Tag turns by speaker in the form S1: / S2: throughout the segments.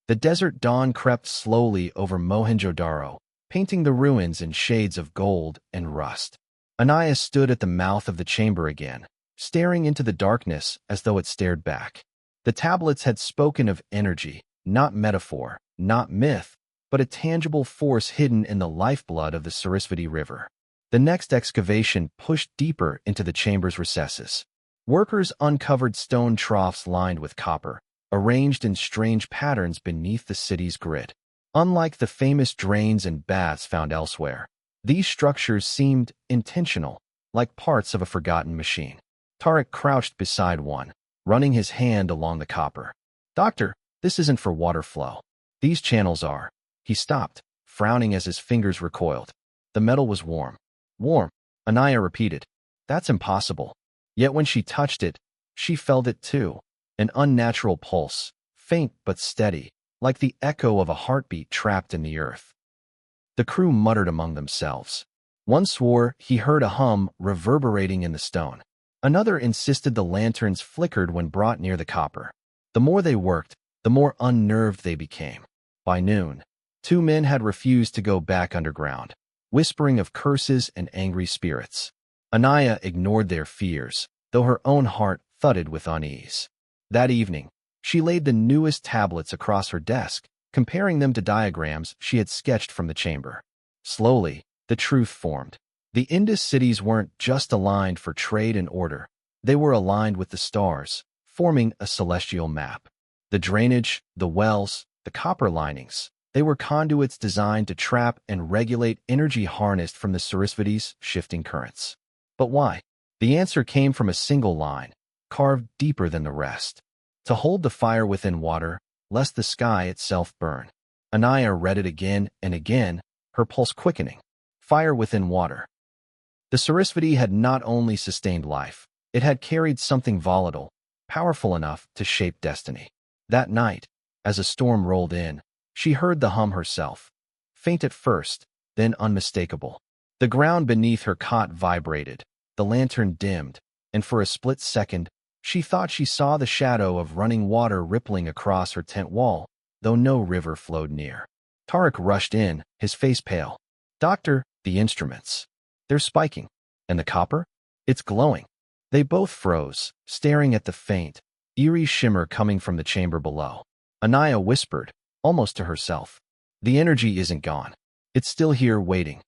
S1: The desert dawn crept slowly over Mohenjo-daro, painting the ruins in shades of gold and rust. Anaya stood at the mouth of the chamber again, staring into the darkness as though it stared back. The tablets had spoken of energy, not metaphor, not myth, but a tangible force hidden in the lifeblood of the Sarasvati River. The next excavation pushed deeper into the chamber's recesses. Workers uncovered stone troughs lined with copper, arranged in strange patterns beneath the city's grid. Unlike the famous drains and baths found elsewhere, these structures seemed intentional, like parts of a forgotten machine. Tarek crouched beside one, running his hand along the copper. "Doctor, this isn't for water flow. These channels are." He stopped, frowning as his fingers recoiled. The metal was warm. "Warm," Anaya repeated. "That's impossible." Yet when she touched it, she felt it too. An unnatural pulse, faint but steady, like the echo of a heartbeat trapped in the earth. The crew muttered among themselves. One swore he heard a hum reverberating in the stone. Another insisted the lanterns flickered when brought near the copper. The more they worked, the more unnerved they became. By noon, 2 men had refused to go back underground, whispering of curses and angry spirits. Anaya ignored their fears, though her own heart thudded with unease. That evening, she laid the newest tablets across her desk, comparing them to diagrams she had sketched from the chamber. Slowly, the truth formed. The Indus cities weren't just aligned for trade and order. They were aligned with the stars, forming a celestial map. The drainage, the wells, the copper linings, they were conduits designed to trap and regulate energy harnessed from the Sarasvati's shifting currents. But why? The answer came from a single line, carved deeper than the rest. To hold the fire within water, lest the sky itself burn. Anaya read it again and again, her pulse quickening. Fire within water. The Sarasvati had not only sustained life, it had carried something volatile, powerful enough to shape destiny. That night, as a storm rolled in, she heard the hum herself. Faint at first, then unmistakable. The ground beneath her cot vibrated, the lantern dimmed, and for a split second, she thought she saw the shadow of running water rippling across her tent wall, though no river flowed near. Tarek rushed in, his face pale. "Doctor, the instruments. They're spiking. And the copper? It's glowing." They both froze, staring at the faint, eerie shimmer coming from the chamber below. Anaya whispered, almost to herself. "The energy isn't gone. It's still here waiting."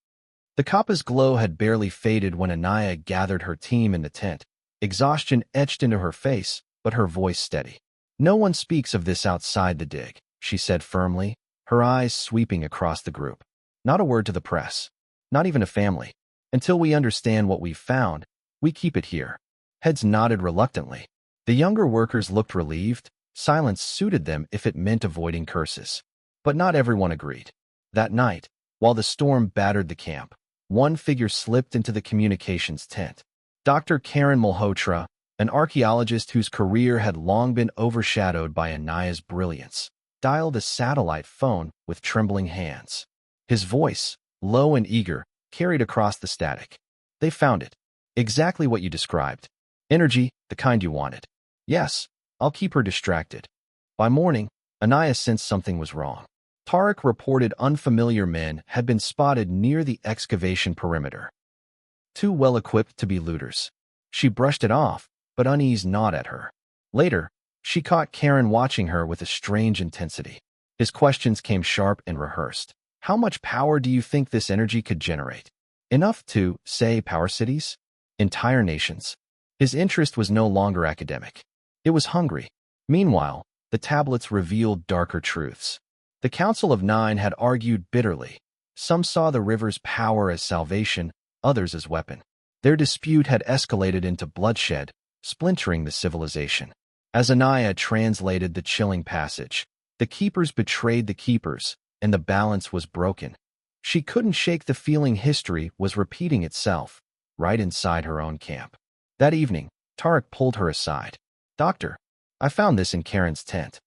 S1: The copper's glow had barely faded when Anaya gathered her team in the tent. Exhaustion etched into her face, but her voice steady. "No one speaks of this outside the dig," she said firmly, her eyes sweeping across the group. "Not a word to the press. Not even a family. Until we understand what we've found, we keep it here." Heads nodded reluctantly. The younger workers looked relieved. Silence suited them if it meant avoiding curses. But not everyone agreed. That night, while the storm battered the camp, one figure slipped into the communications tent. Dr. Karen Malhotra, an archaeologist whose career had long been overshadowed by Anaya's brilliance, dialed a satellite phone with trembling hands. His voice, low and eager, carried across the static. "They found it. Exactly what you described. Energy, the kind you wanted. Yes, I'll keep her distracted." By morning, Anaya sensed something was wrong. Tarek reported unfamiliar men had been spotted near the excavation perimeter. Too well-equipped to be looters. She brushed it off, but unease gnawed at her. Later, she caught Karen watching her with a strange intensity. His questions came sharp and rehearsed. "How much power do you think this energy could generate? Enough to, say, power cities? Entire nations?" His interest was no longer academic. It was hungry. Meanwhile, the tablets revealed darker truths. The Council of Nine had argued bitterly. Some saw the river's power as salvation, others as weapon. Their dispute had escalated into bloodshed, splintering the civilization. As Anaya translated the chilling passage, the keepers betrayed the keepers, and the balance was broken. She couldn't shake the feeling history was repeating itself, right inside her own camp. That evening, Tarek pulled her aside. "Doctor, I found this in Karen's tent."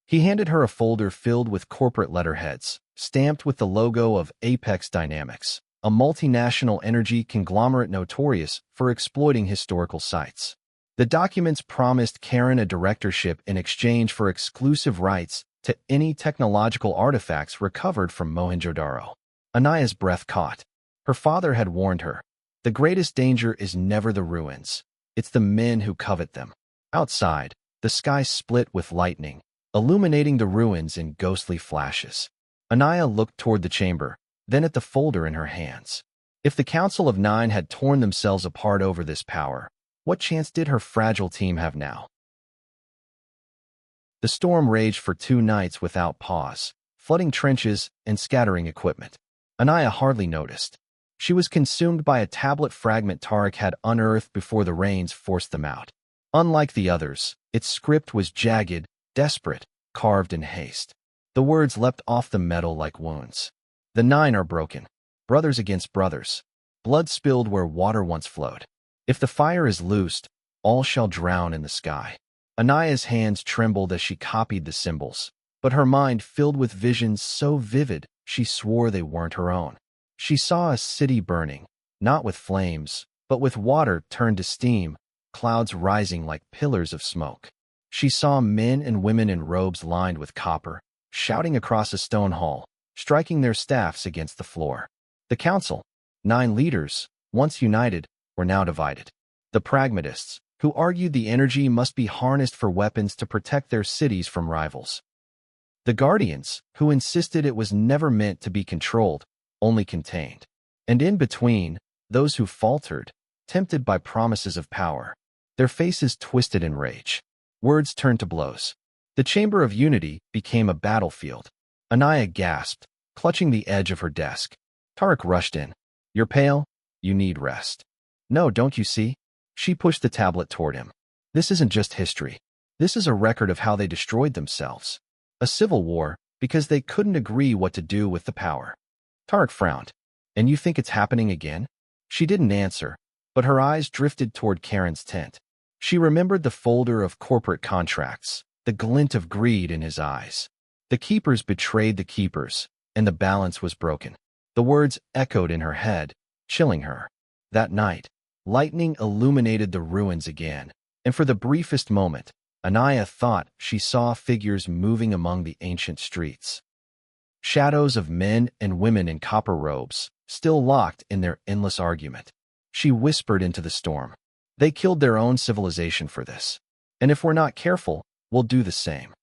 S1: He handed her a folder filled with corporate letterheads, stamped with the logo of Apex Dynamics, a multinational energy conglomerate notorious for exploiting historical sites. The documents promised Karen a directorship in exchange for exclusive rights to any technological artifacts recovered from Mohenjo-daro. Anaya's breath caught. Her father had warned her. The greatest danger is never the ruins. It's the men who covet them. Outside, the sky split with lightning, illuminating the ruins in ghostly flashes. Anaya looked toward the chamber, then at the folder in her hands. If the Council of Nine had torn themselves apart over this power, what chance did her fragile team have now? The storm raged for 2 nights without pause, flooding trenches and scattering equipment. Anaya hardly noticed. She was consumed by a tablet fragment Tarek had unearthed before the rains forced them out. Unlike the others, its script was jagged, desperate, carved in haste. The words leapt off the metal like wounds. The 9 are broken. Brothers against brothers. Blood spilled where water once flowed. If the fire is loosed, all shall drown in the sky. Anaya's hands trembled as she copied the symbols, but her mind filled with visions so vivid she swore they weren't her own. She saw a city burning, not with flames, but with water turned to steam, clouds rising like pillars of smoke. She saw men and women in robes lined with copper, shouting across a stone hall, striking their staffs against the floor. The council, 9 leaders, once united, were now divided. The Pragmatists, who argued the energy must be harnessed for weapons to protect their cities from rivals. The Guardians, who insisted it was never meant to be controlled, only contained. And in between, those who faltered, tempted by promises of power, their faces twisted in rage. Words turned to blows. The Chamber of Unity became a battlefield. Anaya gasped, clutching the edge of her desk. Tarek rushed in. "You're pale? You need rest." "No, don't you see?" She pushed the tablet toward him. "This isn't just history. This is a record of how they destroyed themselves. A civil war, because they couldn't agree what to do with the power." Tarek frowned. "And you think it's happening again?" She didn't answer, but her eyes drifted toward Karen's tent. She remembered the folder of corporate contracts, the glint of greed in his eyes. The keepers betrayed the keepers, and the balance was broken. The words echoed in her head, chilling her. That night, lightning illuminated the ruins again, and for the briefest moment, Anaya thought she saw figures moving among the ancient streets. Shadows of men and women in copper robes, still locked in their endless argument. She whispered into the storm. "They killed their own civilization for this. And if we're not careful, we'll do the same."